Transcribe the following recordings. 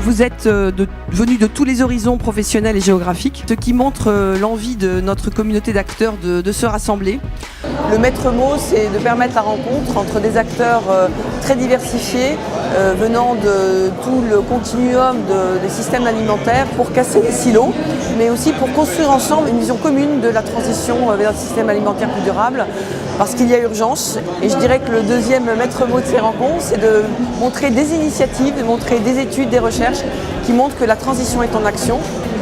Vous êtes venus de tous les horizons professionnels et géographiques, ce qui montre l'envie de notre communauté d'acteurs de se rassembler. Le maître mot, c'est de permettre la rencontre entre des acteurs très diversifiés, venant de tout le continuum des systèmes alimentaires pour casser les silos, mais aussi pour construire ensemble une vision commune de la transition vers un système alimentaire plus durable, parce qu'il y a urgence. Et je dirais que le deuxième maître mot de ces rencontres, c'est de montrer des initiatives, de montrer des études, des recherches qui montrent que la transition est en action,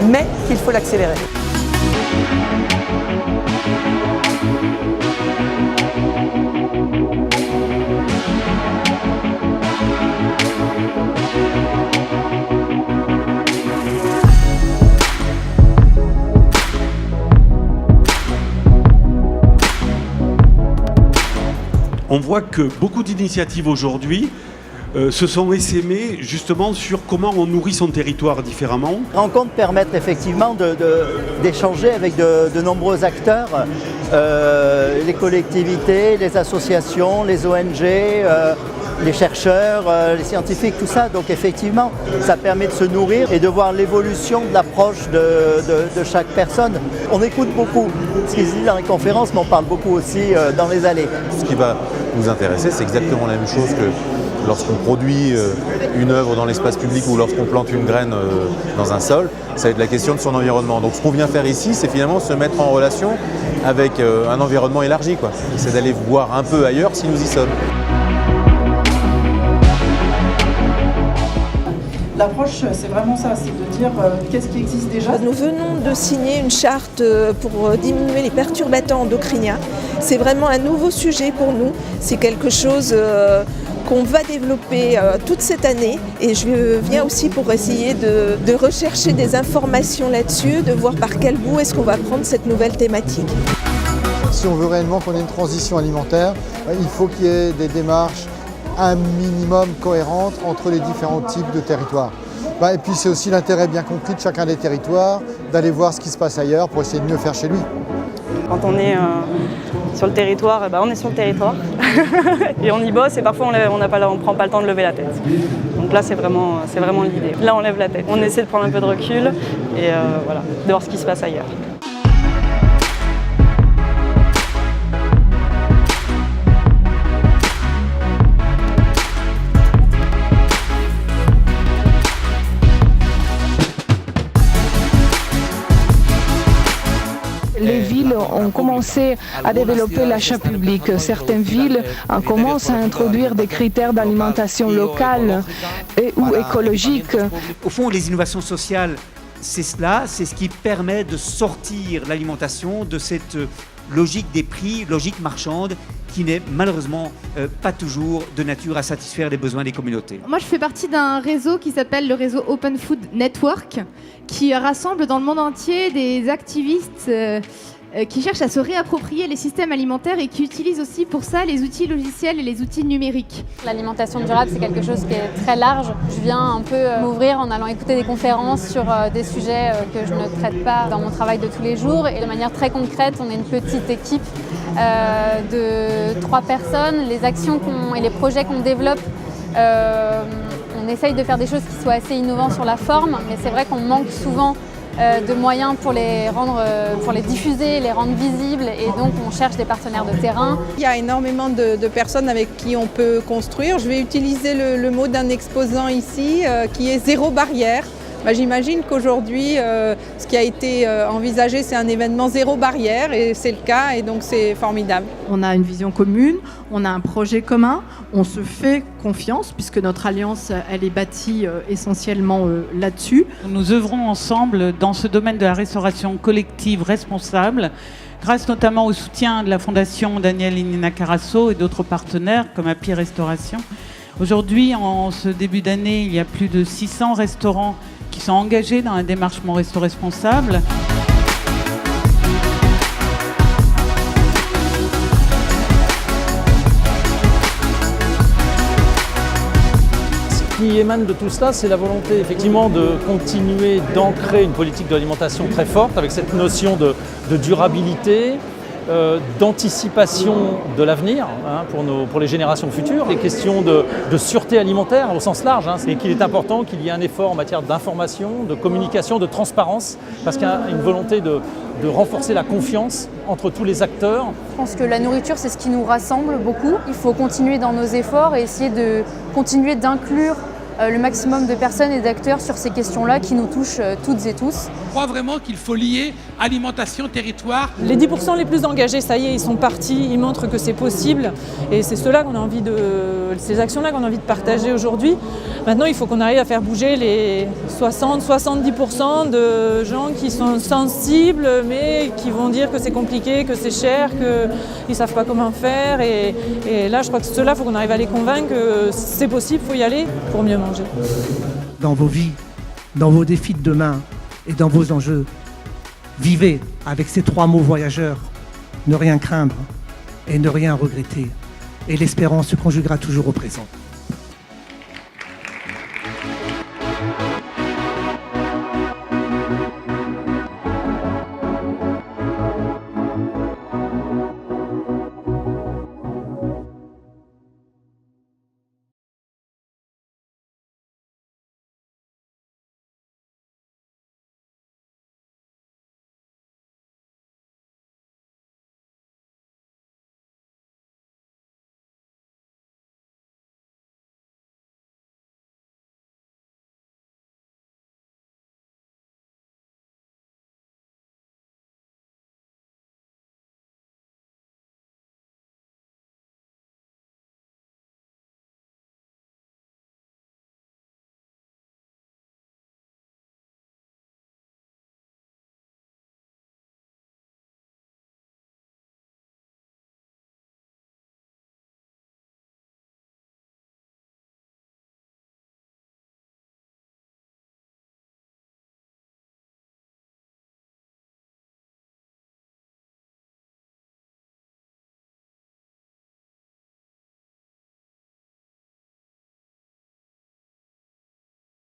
mais qu'il faut l'accélérer. On voit que beaucoup d'initiatives aujourd'hui se sont essaimées justement sur comment on nourrit son territoire différemment. Les rencontres permettent effectivement d'échanger avec de nombreux acteurs, les collectivités, les associations, les ONG, les chercheurs, les scientifiques, tout ça. Donc effectivement, ça permet de se nourrir et de voir l'évolution de l'approche de chaque personne. On écoute beaucoup ce qui se dit dans les conférences, mais on parle beaucoup aussi dans les allées. Ce qui va nous intéresser, c'est exactement la même chose que lorsqu'on produit une œuvre dans l'espace public ou lorsqu'on plante une graine dans un sol, ça va être la question de son environnement. Donc ce qu'on vient faire ici, c'est finalement se mettre en relation avec un environnement élargi, quoi. C'est d'aller voir un peu ailleurs si nous y sommes. L'approche, c'est vraiment ça, c'est de dire qu'est-ce qui existe déjà. Nous venons de signer une charte pour diminuer les perturbateurs endocriniens. C'est vraiment un nouveau sujet pour nous. C'est quelque chose qu'on va développer toute cette année et je viens aussi pour essayer de rechercher des informations là-dessus, de voir par quel bout est-ce qu'on va prendre cette nouvelle thématique. Si on veut réellement qu'on ait une transition alimentaire, il faut qu'il y ait des démarches un minimum cohérentes entre les différents types de territoires. Et puis c'est aussi l'intérêt bien compris de chacun des territoires d'aller voir ce qui se passe ailleurs pour essayer de mieux faire chez lui. Quand on est sur le territoire, on est sur le territoire et on y bosse et parfois on ne prend pas le temps de lever la tête. Donc là c'est vraiment l'idée. Là on lève la tête. On essaie de prendre un peu de recul et voilà, de voir ce qui se passe ailleurs. Les villes ont commencé à développer l'achat public. Certaines villes commencent à introduire des critères d'alimentation locale ou écologique. Au fond, les innovations sociales, c'est cela, c'est ce qui permet de sortir l'alimentation de cette logique des prix, logique marchande, qui n'est malheureusement pas toujours de nature à satisfaire les besoins des communautés. Moi, je fais partie d'un réseau qui s'appelle le réseau Open Food Network, qui rassemble dans le monde entier des activistes qui cherchent à se réapproprier les systèmes alimentaires et qui utilisent aussi pour ça les outils logiciels et les outils numériques. L'alimentation durable, c'est quelque chose qui est très large. Je viens un peu m'ouvrir en allant écouter des conférences sur des sujets que je ne traite pas dans mon travail de tous les jours. Et de manière très concrète, on est une petite équipe de 3 personnes. Les actions et les projets qu'on développe, on essaye de faire des choses qui soient assez innovantes sur la forme, mais c'est vrai qu'on manque souvent de moyens pour les diffuser, les rendre visibles, et donc on cherche des partenaires de terrain. Il y a énormément de personnes avec qui on peut construire. Je vais utiliser le mot d'un exposant ici qui est zéro barrière. J'imagine qu'aujourd'hui, ce qui a été envisagé, c'est un événement zéro barrière et c'est le cas et donc c'est formidable. On a une vision commune, on a un projet commun, on se fait confiance puisque notre alliance, elle est bâtie essentiellement là-dessus. Nous œuvrons ensemble dans ce domaine de la restauration collective responsable, grâce notamment au soutien de la Fondation Daniel et Nina Carasso et d'autres partenaires comme Happy Restauration. Aujourd'hui, en ce début d'année, il y a plus de 600 restaurants qui sont engagés dans la démarche Mon Resto Responsable. qui émane de tout cela, c'est la volonté effectivement de continuer d'ancrer une politique de l'alimentation très forte avec cette notion de durabilité, d'anticipation de l'avenir pour les générations futures, des questions de sûreté alimentaire au sens large, et qu'il est important qu'il y ait un effort en matière d'information, de communication, de transparence, parce qu'il y a une volonté de renforcer la confiance entre tous les acteurs. Je pense que la nourriture, c'est ce qui nous rassemble beaucoup. Il faut continuer dans nos efforts et essayer de continuer d'inclure le maximum de personnes et d'acteurs sur ces questions-là qui nous touchent toutes et tous. Je crois vraiment qu'il faut lier alimentation, territoire. Les 10% les plus engagés, ça y est, ils sont partis, ils montrent que c'est possible et c'est cela qu'on a envie ces actions-là qu'on a envie de partager aujourd'hui. Maintenant, il faut qu'on arrive à faire bouger les 60-70% de gens qui sont sensibles mais qui vont dire que c'est compliqué, que c'est cher, qu'ils ne savent pas comment faire et là, je crois que ceux-là, il faut qu'on arrive à les convaincre que c'est possible, il faut y aller pour mieux manger. Dans vos vies, dans vos défis de demain et dans vos enjeux, vivez avec ces 3 mots voyageurs, ne rien craindre et ne rien regretter. Et l'espérance se conjuguera toujours au présent.